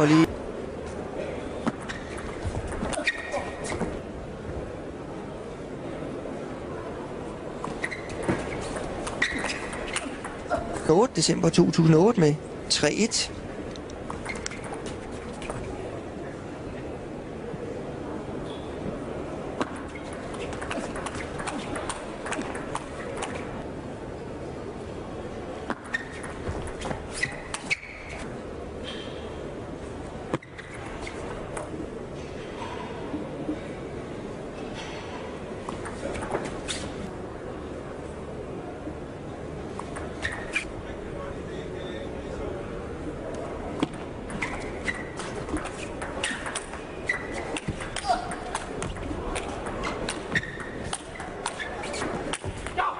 får lige... december 2008 med 3-1.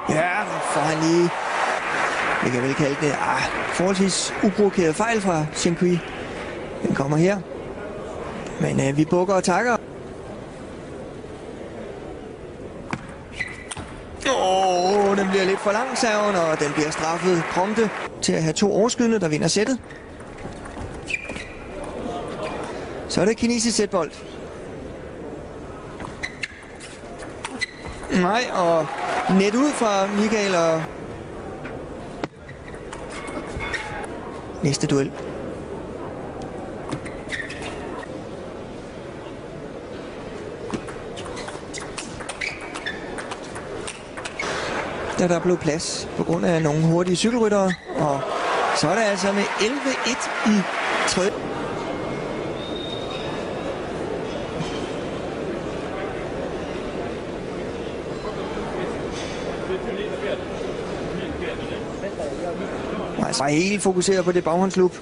Ja, får han lige, vi kan vel kalde det, forholdsvis uprovokeret fejl fra Chen-Kui. Den kommer her. Men vi bukker og takker. Den bliver lidt for lang, serven, og den bliver straffet prompte til at have 2 overskydende, der vinder sættet. Så er det kinesisk sætbold. Nej, og net ud fra Michael og næste duel. Der blev plads på grund af nogle hurtige cykelryttere, og så er det altså med 11-1 i tredje. Altså helt fokuseret på det baghåndslup,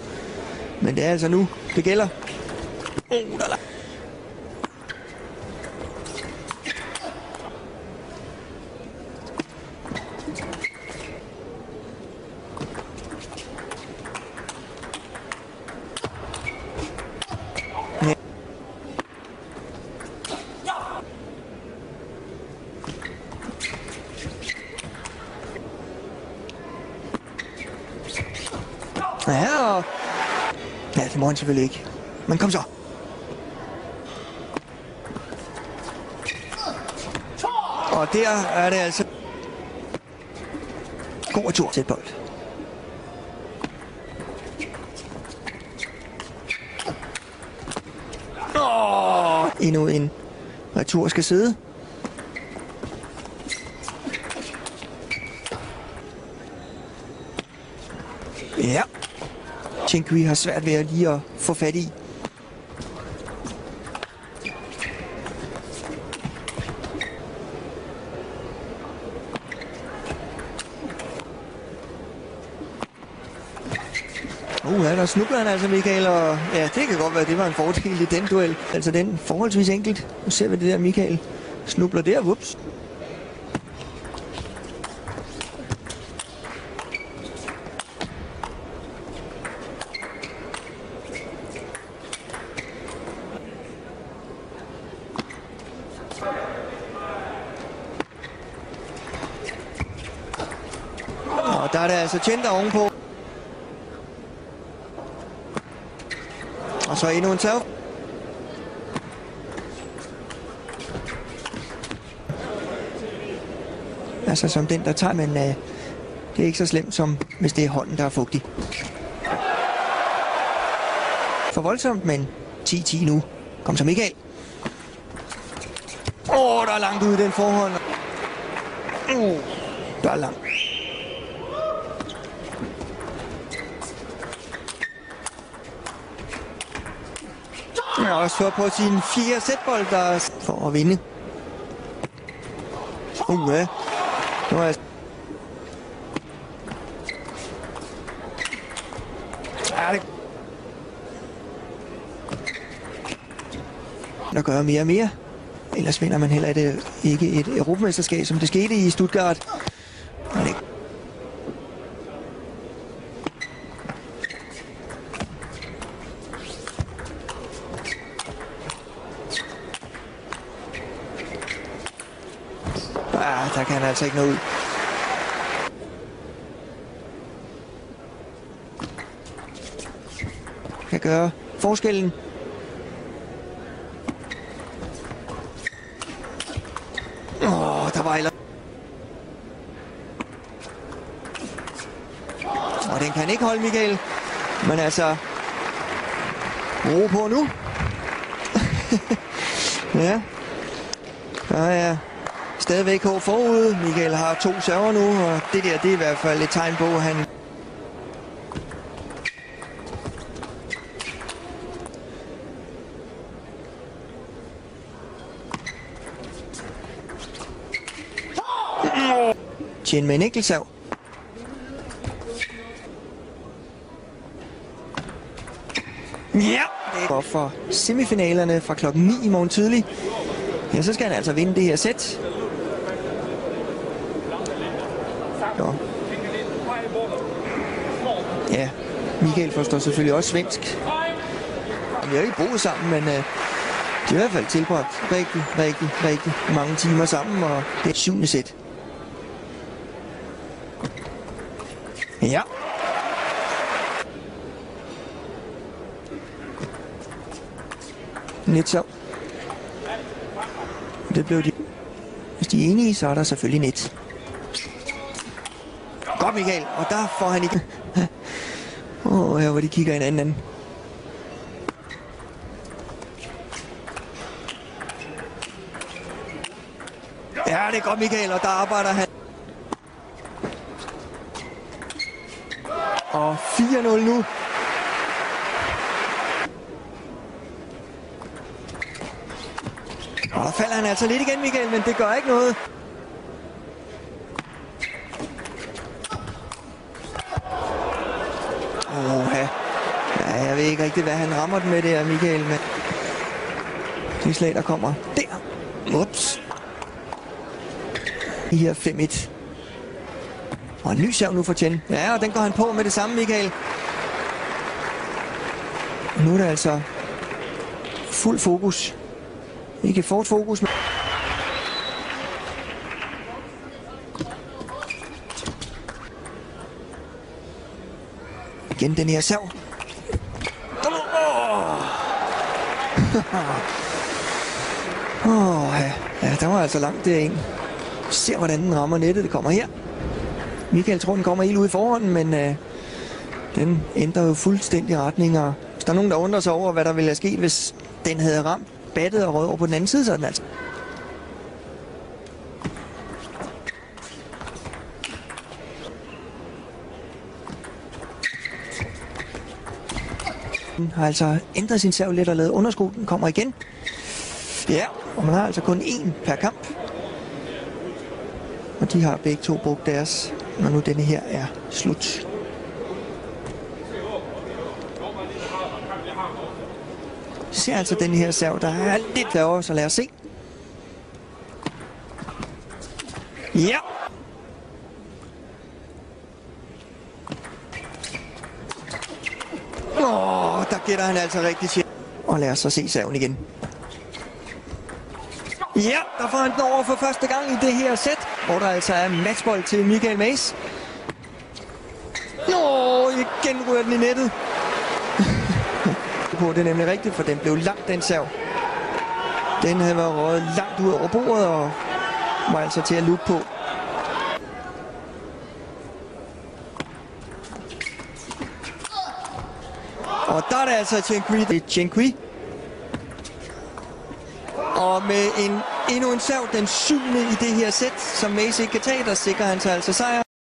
men det er altså nu, det gælder. Ja, det må han selvfølgelig ikke. Men kom så. Og der er det altså god retur til et bold. Endnu en retur skal sidde. Ja. Chen-Kui har svært ved at lige at få fat i. Der snubler han altså, Michael, og ja, det kan godt være, at det var en fordel i den duel. Altså den forholdsvis enkelt. Nu ser vi det der, Michael snubler der, whoops. Og der er det altså Chen der ovenpå. Og så endnu en serve. Altså som den, der tager, men det er ikke så slemt, som hvis det er hånden, der er fugtig. For voldsomt, men 10-10 nu. Kom så Michael. Der er langt ude i den forhånd. Der er langt. Han har også fået på sin 4. sætbold, der for at vinde. Ja. Nu er det. Der gør mere og mere. Ellers vinder man heller ikke et europamesterskab, som det skete i Stuttgart. Der kan han altså ikke nå ud. Kan gøre forskellen. Der var ellers. Og den kan ikke holde, Michael. Men altså, ro på nu. Ja. Der er stadigvæk håb forud. Michael har 2 server nu, og det er i hvert fald et tegn på, at han... Tjen med en enkelt serv. Ja, det er godt for semifinalerne fra klokken 9 i morgen tidlig. Ja, så skal han altså vinde det her sæt. Ja, Michael forstår selvfølgelig også svensk. Vi har ikke boet sammen, men de har i hvert fald tilbragt rigtig mange timer sammen, og det er 7. sæt. Ja. Net så. Det blev de. Hvis de er enige, så er der selvfølgelig net. Godt, Michael. Og der får han ikke. Her hvor de kigger hinanden. Ja, det er godt, Michael. Og der arbejder han. Og 4-0 nu. Og der falder han altså lidt igen, Michael, men det gør ikke noget. Ja, jeg ved ikke rigtig, hvad han rammer den med der, Michael, men det slag, der kommer der. Ups. I her 5-1. Og en ny serv nu for Tjen. Ja, og den går han på med det samme, Michael. Og nu er det altså fuld fokus. Ikke fort fokus. Igen den her serv. Ja, der var altså langt derind. Se hvordan den rammer nettet. Det kommer her. Michael tror den kommer helt ude i forhånden, men den ændrer jo fuldstændig retning. Og hvis der er nogen, der undrer sig over, hvad der ville have sket, hvis den havde ramt battet og rød over på den anden side, så er den altså. Den har altså ændret sin serv lidt og lavet undersko. Den kommer igen. Ja, og man har altså kun 1 per kamp. Og de har begge to brugt deres, når nu denne her er slut. Ser altså den her serv, der er lidt lavere, så lad os se. Ja. Der gætter han altså rigtig shit. Og lad os så se serven igen. Ja, der får han den over for første gang i det her sæt, hvor der altså er matchbold til Michael Maes. Igen ryger den i nettet. Det er nemlig rigtigt, for den blev langt, den serv. Den havde været røget langt ud over bordet og var altså til at lukke på. Og der er det altså Tjenkui. Og med endnu en serv, den 7. i det her sæt, som Maes ikke kan tage, der sikrer han sig altså sejr.